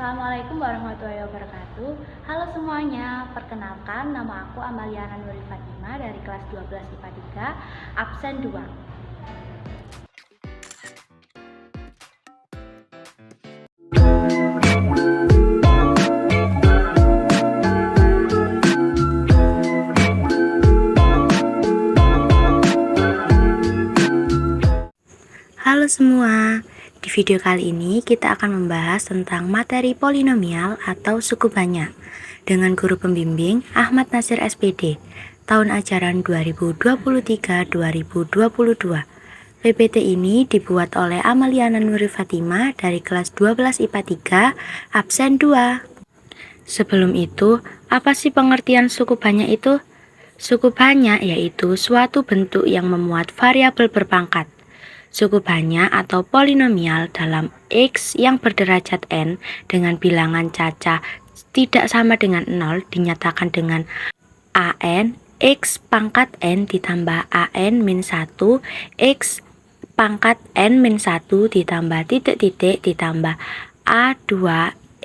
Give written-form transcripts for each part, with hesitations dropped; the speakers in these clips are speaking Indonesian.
Assalamualaikum warahmatullahi wabarakatuh. Halo semuanya, perkenalkan nama aku Amaliana Nuri Fatima dari kelas 12 IPA 3, absen 2. Halo semua, di video kali ini kita akan membahas tentang materi polinomial atau suku banyak dengan guru pembimbing Ahmad Nasir SPD, tahun ajaran 2023-2022. PPT ini dibuat oleh Amaliana Nuri Fatima dari kelas 12 IPA 3, absen 2. Sebelum itu, apa sih pengertian suku banyak itu? Suku banyak yaitu suatu bentuk yang memuat variabel berpangkat. Suku banyak atau polinomial dalam X yang berderajat N dengan bilangan cacah tidak sama dengan 0 dinyatakan dengan AN X pangkat N ditambah AN min 1 X pangkat N min 1 ditambah titik-titik ditambah A2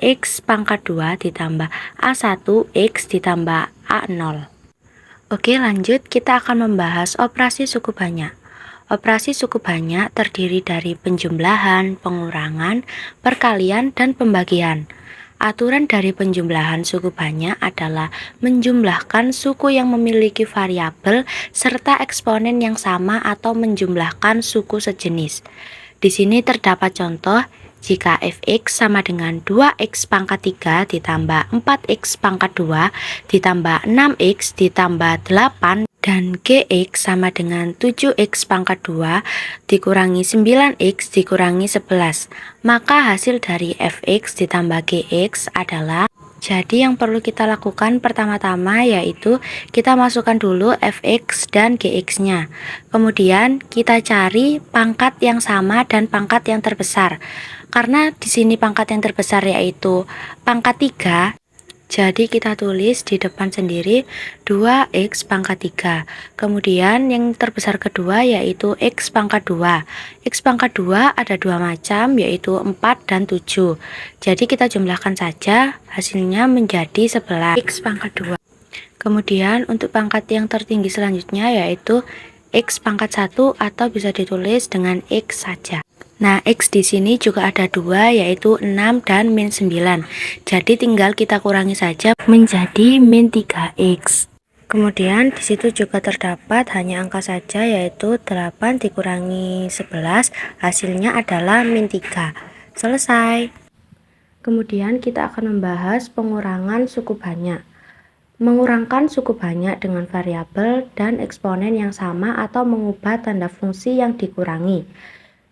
X pangkat 2 ditambah A1 X ditambah A0. Oke, lanjut kita akan membahas operasi suku banyak. Operasi suku banyak terdiri dari penjumlahan, pengurangan, perkalian, dan pembagian. Aturan dari penjumlahan suku banyak adalah menjumlahkan suku yang memiliki variabel serta eksponen yang sama atau menjumlahkan suku sejenis. Di sini terdapat contoh jika fx sama dengan 2x pangkat 3 ditambah 4x pangkat 2 ditambah 6x ditambah 8 dan gx sama dengan 7x pangkat 2 dikurangi 9x dikurangi 11, maka hasil dari fx ditambah gx adalah, jadi yang perlu kita lakukan pertama-tama yaitu kita masukkan dulu fx dan gx nya, kemudian kita cari pangkat yang sama dan pangkat yang terbesar. Karena di sini pangkat yang terbesar yaitu pangkat 3, jadi kita tulis di depan sendiri 2x pangkat 3. Kemudian yang terbesar kedua yaitu x pangkat 2. X pangkat 2 ada dua macam yaitu 4 dan 7. Jadi kita jumlahkan saja, hasilnya menjadi 11 x pangkat 2. Kemudian untuk pangkat yang tertinggi selanjutnya yaitu x pangkat 1 atau bisa ditulis dengan x saja. Nah, X di sini juga ada dua yaitu 6 dan min 9. Jadi tinggal kita kurangi saja menjadi min 3X. Kemudian di situ juga terdapat hanya angka saja yaitu 8 dikurangi 11, hasilnya adalah min 3. Selesai. Kemudian kita akan membahas pengurangan suku banyak. Mengurangkan suku banyak dengan variabel dan eksponen yang sama atau mengubah tanda fungsi yang dikurangi.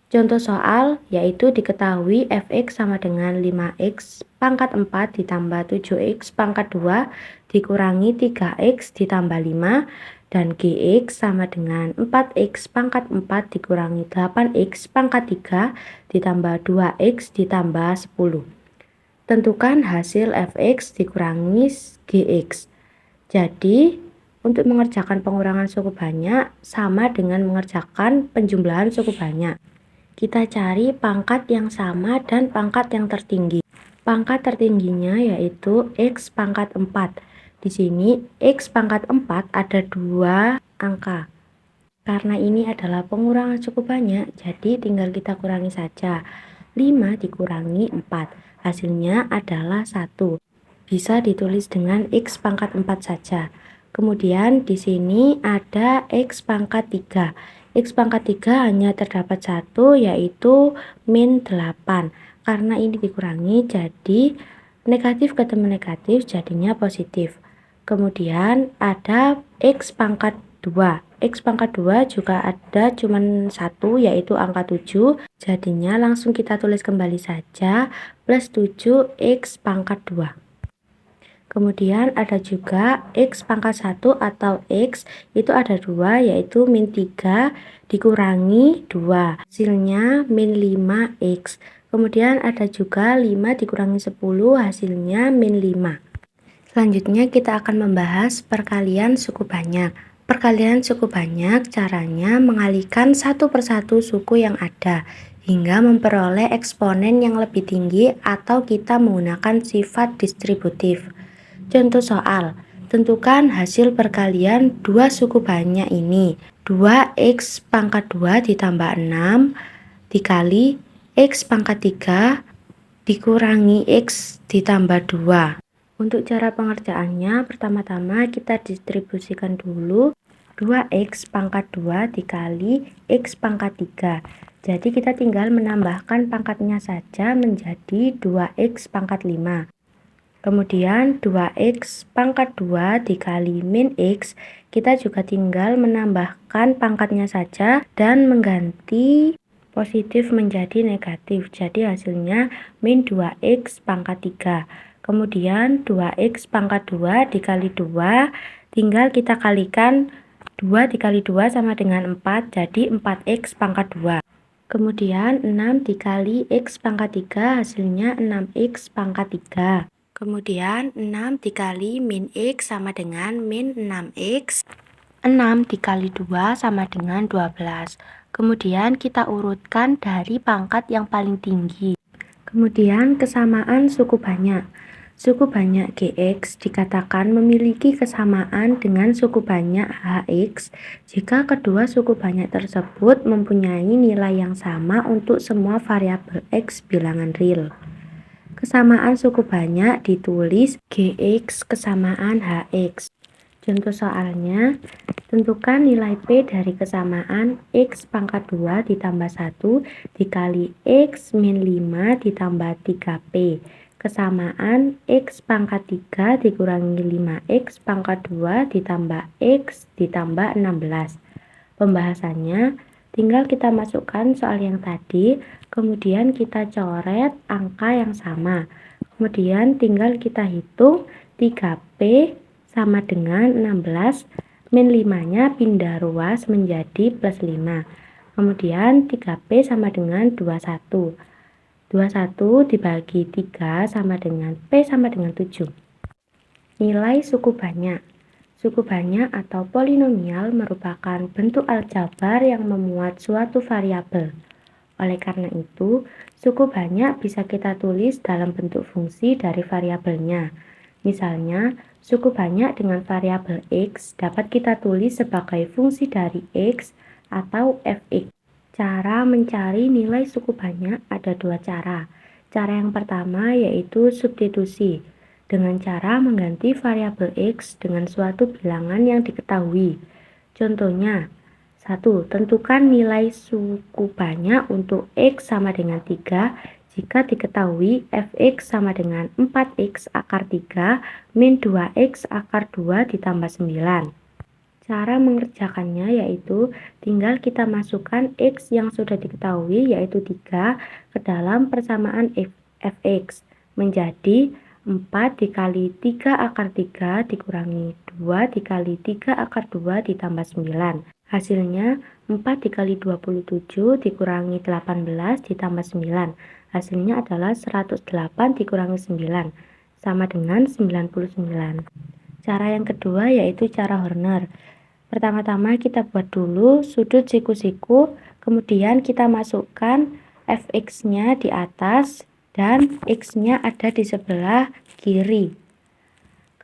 Contoh soal yaitu diketahui fx sama dengan 5x pangkat 4 ditambah 7x pangkat 2 dikurangi 3x ditambah 5 dan gx sama dengan 4x pangkat 4 dikurangi 8x pangkat 3 ditambah 2x ditambah 10. Tentukan hasil fx dikurangi gx. Jadi untuk mengerjakan pengurangan suku banyak sama dengan mengerjakan penjumlahan suku banyak. Kita cari pangkat yang sama dan pangkat yang tertinggi. Pangkat tertingginya yaitu x pangkat 4. Di sini x pangkat 4 ada dua angka. Karena ini adalah pengurangan suku banyak, jadi tinggal kita kurangi saja. 5 dikurangi 4, hasilnya adalah 1. Bisa ditulis dengan x pangkat 4 saja. Kemudian di sini ada x pangkat 3. X pangkat 3 hanya terdapat satu yaitu min 8. Karena ini dikurangi jadi negatif ketemu negatif jadinya positif. Kemudian ada x pangkat 2. X pangkat 2 juga ada cuman satu yaitu angka 7. Jadinya langsung kita tulis kembali saja plus 7x pangkat 2. Kemudian ada juga x pangkat 1 atau x itu ada dua yaitu min 3 dikurangi 2. Hasilnya min 5x. Kemudian ada juga 5 dikurangi 10 hasilnya min 5. Selanjutnya kita akan membahas perkalian suku banyak. Perkalian suku banyak caranya mengalihkan satu persatu suku yang ada. hingga memperoleh eksponen yang lebih tinggi atau kita menggunakan sifat distributif. Contoh soal, tentukan hasil perkalian dua suku banyak ini. 2x pangkat 2 ditambah 6 dikali x pangkat 3 dikurangi x ditambah 2. Untuk cara pengerjaannya, pertama-tama kita distribusikan dulu 2x pangkat 2 dikali x pangkat 3. Jadi kita tinggal menambahkan pangkatnya saja menjadi 2x pangkat 5. Kemudian 2x pangkat 2 dikali min x, kita juga tinggal menambahkan pangkatnya saja dan mengganti positif menjadi negatif. Jadi hasilnya min 2x pangkat 3. Kemudian 2x pangkat 2 dikali 2, tinggal kita kalikan 2 dikali 2 sama dengan 4, jadi 4x pangkat 2. Kemudian 6 dikali x pangkat 3 hasilnya 6x pangkat 3. Kemudian 6 dikali min x sama dengan min 6x. 6 dikali 2 sama dengan 12. Kemudian kita urutkan dari pangkat yang paling tinggi. Kemudian kesamaan suku banyak. Suku banyak Gx dikatakan memiliki kesamaan dengan suku banyak Hx jika kedua suku banyak tersebut mempunyai nilai yang sama untuk semua variabel x bilangan real. Kesamaan suku banyak ditulis Gx kesamaan Hx. Contoh soalnya, tentukan nilai P dari kesamaan x pangkat 2 ditambah 1 dikali x min 5 ditambah 3P. Kesamaan x pangkat 3 dikurangi 5x pangkat 2 ditambah x ditambah 16. Pembahasannya, tinggal kita masukkan soal yang tadi, kemudian kita coret angka yang sama. Kemudian tinggal kita hitung 3P sama dengan 16, min 5-nya pindah ruas menjadi plus 5. Kemudian 3P sama dengan 21. 21 dibagi 3 sama dengan P sama dengan 7. Nilai suku banyak. Suku banyak atau polinomial merupakan bentuk aljabar yang memuat suatu variabel. Oleh karena itu, suku banyak bisa kita tulis dalam bentuk fungsi dari variabelnya. Misalnya, suku banyak dengan variabel x dapat kita tulis sebagai fungsi dari x atau fx. Cara mencari nilai suku banyak ada dua cara. Cara yang pertama yaitu substitusi, dengan cara mengganti variabel x dengan suatu bilangan yang diketahui. Contohnya, 1. Tentukan nilai suku banyak untuk x sama dengan 3 jika diketahui fx sama dengan 4x akar 3 min 2x akar 2 ditambah 9. Cara mengerjakannya yaitu tinggal kita masukkan x yang sudah diketahui yaitu 3 ke dalam persamaan fx menjadi 4 dikali 3 akar 3 dikurangi 2 dikali 3 akar 2 ditambah 9. Hasilnya 4 dikali 27 dikurangi 18 ditambah 9. Hasilnya adalah 108 dikurangi 9 sama dengan 99. Cara yang kedua yaitu cara Horner. Pertama-tama kita buat dulu sudut siku-siku, kemudian kita masukkan fx-nya di atas dan x-nya ada di sebelah kiri.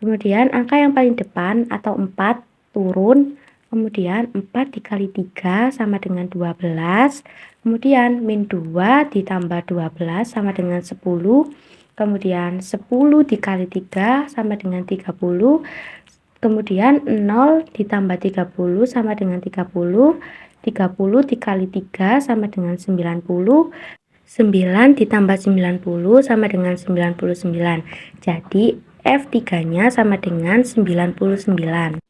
Kemudian angka yang paling depan atau 4 turun, kemudian 4 dikali 3 sama dengan 12, kemudian min 2 ditambah 12 sama dengan 10, kemudian 10 dikali 3 sama dengan 30, kemudian 0 ditambah 30 sama dengan 30, 30 dikali 3 sama dengan 90, 9 ditambah 90 sama dengan 99. Jadi F3-nya sama dengan 99.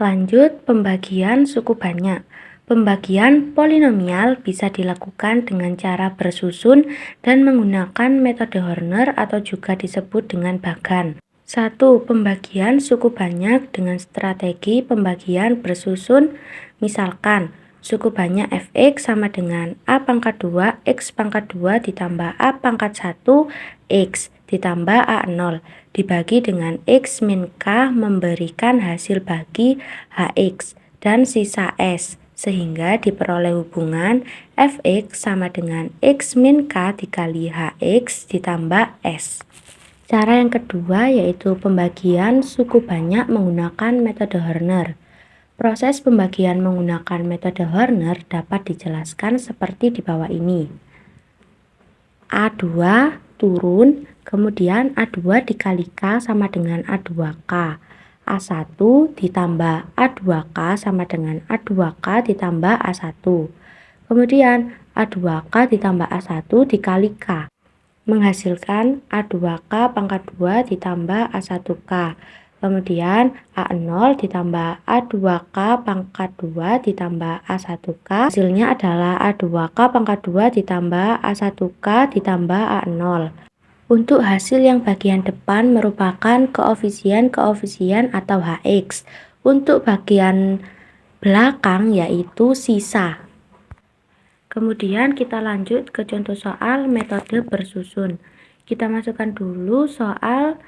Lanjut pembagian suku banyak. Pembagian polinomial bisa dilakukan dengan cara bersusun dan menggunakan metode Horner atau juga disebut dengan bagan. 1. Pembagian suku banyak dengan strategi pembagian bersusun. Misalkan, suku banyak fx sama dengan a pangkat 2 x pangkat 2 ditambah a pangkat 1 x ditambah a0 dibagi dengan x min k memberikan hasil bagi hx dan sisa s sehingga diperoleh hubungan fx sama dengan x min k dikali hx ditambah s. Cara yang kedua yaitu pembagian suku banyak menggunakan metode Horner. Proses pembagian menggunakan metode Horner dapat dijelaskan seperti di bawah ini. A2 turun, kemudian A2 dikali K sama dengan A2K. A1 ditambah A2K sama dengan A2K ditambah A1. Kemudian A2K ditambah A1 dikali K, menghasilkan A2K pangkat 2 ditambah A1K. Kemudian A0 ditambah A2K pangkat 2 ditambah A1K. Hasilnya adalah A2K pangkat 2 ditambah A1K ditambah A0. Untuk hasil yang bagian depan merupakan koefisien atau Hx. Untuk bagian belakang yaitu sisa. Kemudian kita lanjut ke contoh soal metode bersusun. Kita masukkan dulu soal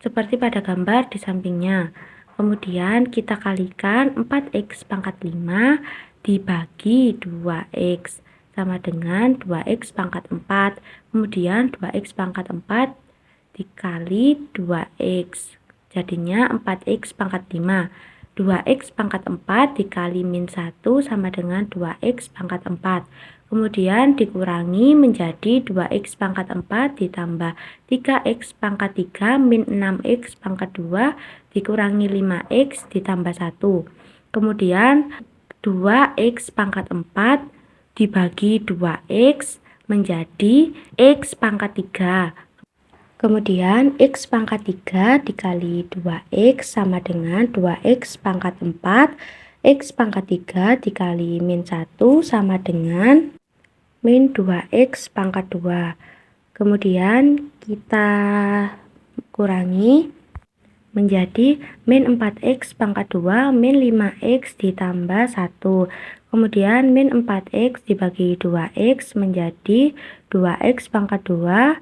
seperti pada gambar di sampingnya. Kemudian kita kalikan 4x pangkat 5 dibagi 2x sama dengan 2x pangkat 4. Kemudian 2x pangkat 4 dikali 2x. Jadinya 4x pangkat 5. 2x pangkat 4 dikali min 1 sama dengan 2x pangkat 4. Kemudian dikurangi menjadi 2x pangkat 4 ditambah 3x pangkat 3 min 6x pangkat 2 dikurangi 5x ditambah 1. Kemudian 2x pangkat 4 dibagi 2x menjadi x pangkat 3. Kemudian x pangkat 3 dikali 2x sama dengan 2x pangkat 4. X pangkat 3 dikali min 1 sama dengan min 2x pangkat 2. Kemudian kita kurangi menjadi min 4x pangkat 2 min 5x ditambah 1. Kemudian min 4x dibagi 2x menjadi 2x pangkat 2.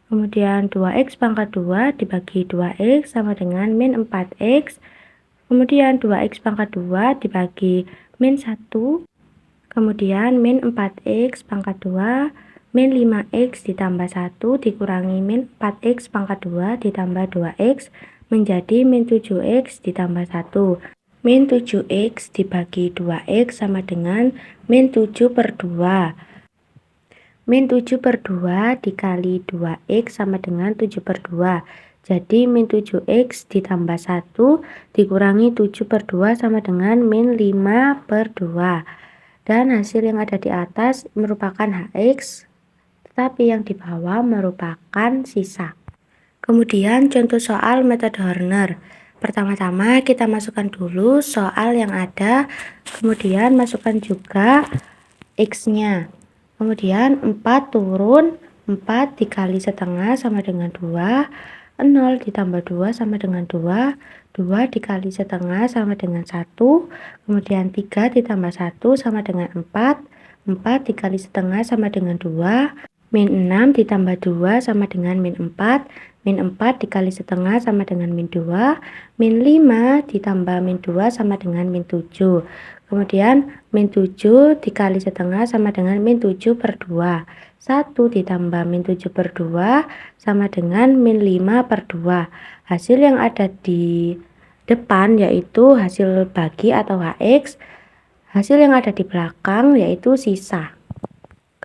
Kemudian 2x pangkat 2 dibagi 2x sama dengan min 4x. Kemudian 2x pangkat 2 dibagi min 1. Kemudian min 4x pangkat 2 min 5x ditambah 1 dikurangi min 4x pangkat 2 ditambah 2x menjadi min 7x ditambah 1. Min 7x dibagi 2x sama dengan min 7 per 2. Min 7 per 2 dikali 2x sama dengan 7 per 2. Jadi min 7x ditambah 1 dikurangi 7 per 2 sama dengan min 5 per 2. Dan hasil yang ada di atas merupakan Hx, tetapi yang di bawah merupakan sisa. Kemudian contoh soal metode Horner. Pertama-tama kita masukkan dulu soal yang ada, kemudian masukkan juga x-nya. Kemudian 4 turun, 4 dikali setengah sama dengan 2, 0 ditambah 2 sama dengan 2, 2 dikali setengah sama dengan 1, kemudian 3 ditambah 1 sama dengan 4, 4 dikali setengah sama dengan 2, min 6 ditambah 2 sama dengan min 4, min 4 dikali setengah sama dengan min 2, min 5 ditambah min 2 sama dengan min 7. Kemudian min 7 dikali setengah sama dengan min 7 per 2. 1 ditambah min 7 per 2 sama dengan min 5 per 2. Hasil yang ada di depan yaitu hasil bagi atau Hx. Hasil yang ada di belakang yaitu sisa.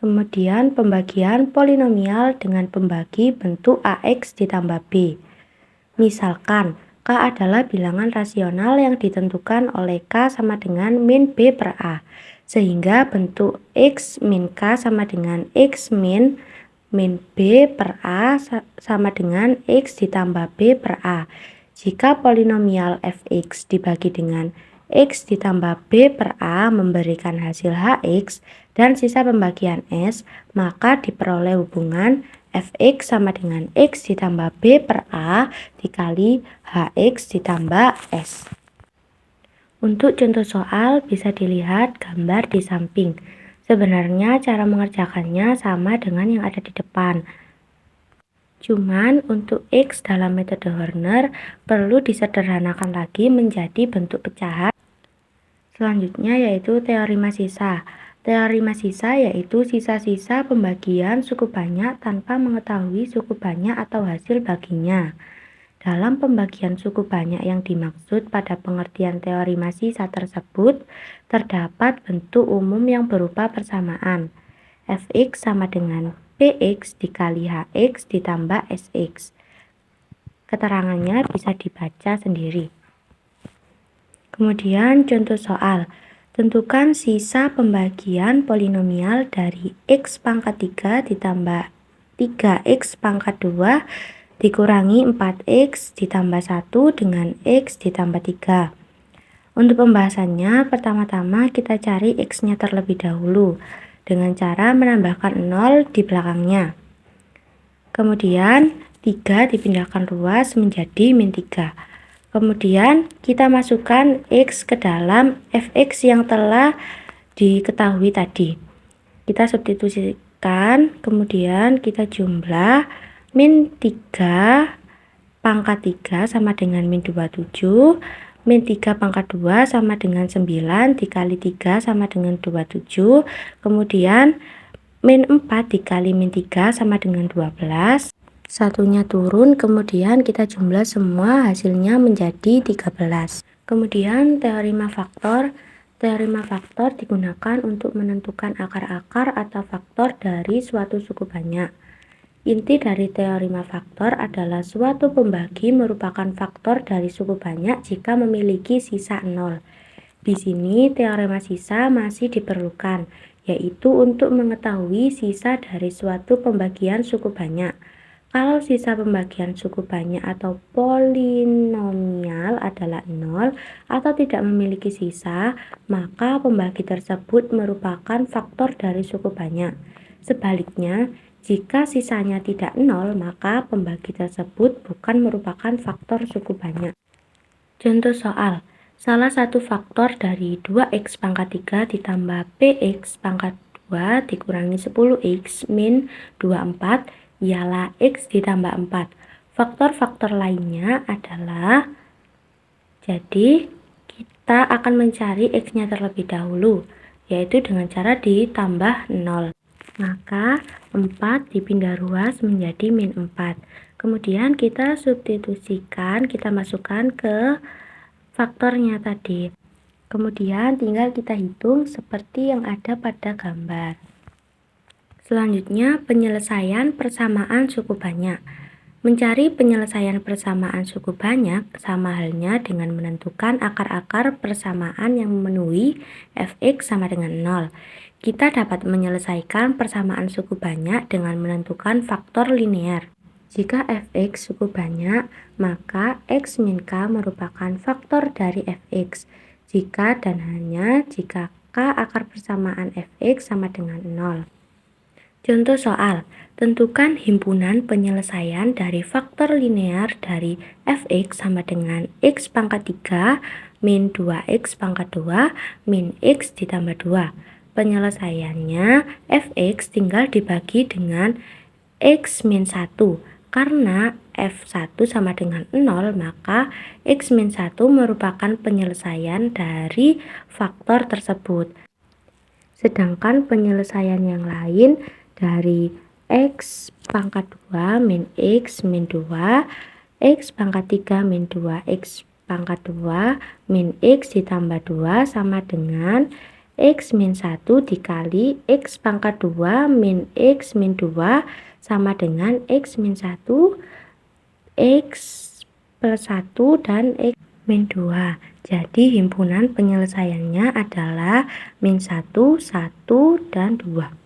Kemudian pembagian polinomial dengan pembagi bentuk AX ditambah B. Misalkan K adalah bilangan rasional yang ditentukan oleh K sama dengan min B per A. Sehingga bentuk X min K sama dengan X min B per A sama dengan X ditambah B per A. Jika polinomial Fx dibagi dengan X ditambah B per A memberikan hasil Hx dan sisa pembagian S, maka diperoleh hubungan Fx sama dengan X ditambah B per A dikali Hx ditambah S. Untuk contoh soal bisa dilihat gambar di samping. Sebenarnya cara mengerjakannya sama dengan yang ada di depan. Cuman untuk X dalam metode Horner perlu disederhanakan lagi menjadi bentuk pecahan Selanjutnya yaitu teorema sisa. Teorema sisa yaitu sisa-sisa pembagian suku banyak tanpa mengetahui suku banyak atau hasil baginya. Dalam pembagian suku banyak yang dimaksud pada pengertian teorema sisa tersebut, terdapat bentuk umum yang berupa persamaan. Fx sama dengan Px dikali Hx ditambah Sx. Keterangannya bisa dibaca sendiri. Kemudian contoh soal. Tentukan sisa pembagian polinomial dari x pangkat 3 ditambah 3x pangkat 2 dikurangi 4x ditambah 1 dengan x ditambah 3. Untuk pembahasannya, pertama-tama kita cari x-nya terlebih dahulu dengan cara menambahkan 0 di belakangnya. Kemudian 3 dipindahkan ruas menjadi min 3. Kemudian kita masukkan x ke dalam fx yang telah diketahui tadi. Kita substitusikan, kemudian kita jumlah min 3 pangkat 3 sama dengan min 27, min 3 pangkat 2 sama dengan 9, dikali 3 sama dengan 27, kemudian min 4 dikali min 3 sama dengan 12, satunya turun, kemudian kita jumlah semua, hasilnya menjadi 13. Kemudian teorema faktor. Teorema faktor digunakan untuk menentukan akar-akar atau faktor dari suatu suku banyak. Inti dari teorema faktor adalah suatu pembagi merupakan faktor dari suku banyak jika memiliki sisa 0. Di sini teorema sisa masih diperlukan, yaitu untuk mengetahui sisa dari suatu pembagian suku banyak. Kalau sisa pembagian suku banyak atau polinomial adalah 0 atau tidak memiliki sisa, maka pembagi tersebut merupakan faktor dari suku banyak. Sebaliknya, jika sisanya tidak 0, maka pembagi tersebut bukan merupakan faktor suku banyak. Contoh soal. Salah satu faktor dari 2x pangkat 3 ditambah px pangkat 2 dikurangi 10x min 24 ialah x ditambah 4. Faktor-faktor lainnya adalah, jadi kita akan mencari x-nya terlebih dahulu, yaitu dengan cara ditambah 0. Maka 4 dipindah ruas menjadi min 4. Kemudian kita substitusikan, kita masukkan ke faktornya tadi. Kemudian tinggal kita hitung seperti yang ada pada gambar. Selanjutnya, penyelesaian persamaan suku banyak. Mencari penyelesaian persamaan suku banyak sama halnya dengan menentukan akar-akar persamaan yang memenuhi fx sama dengan 0. Kita dapat menyelesaikan persamaan suku banyak dengan menentukan faktor linear. Jika fx suku banyak, maka x min k merupakan faktor dari fx. Jika dan hanya jika k akar persamaan fx sama dengan 0. Contoh soal, tentukan himpunan penyelesaian dari faktor linear dari fx sama dengan x pangkat 3 min 2x pangkat 2 min x ditambah 2. Penyelesaiannya fx tinggal dibagi dengan x min 1. Karena f1 sama dengan 0, maka x min 1 merupakan penyelesaian dari faktor tersebut. Sedangkan penyelesaian yang lain dari x pangkat 2 min x min 2, x pangkat 3 min 2x pangkat 2 min x ditambah 2 sama dengan x min 1 dikali x pangkat 2 min x min 2 sama dengan x min 1, x plus 1 dan x min 2. Jadi himpunan penyelesaiannya adalah min 1, 1, dan 2.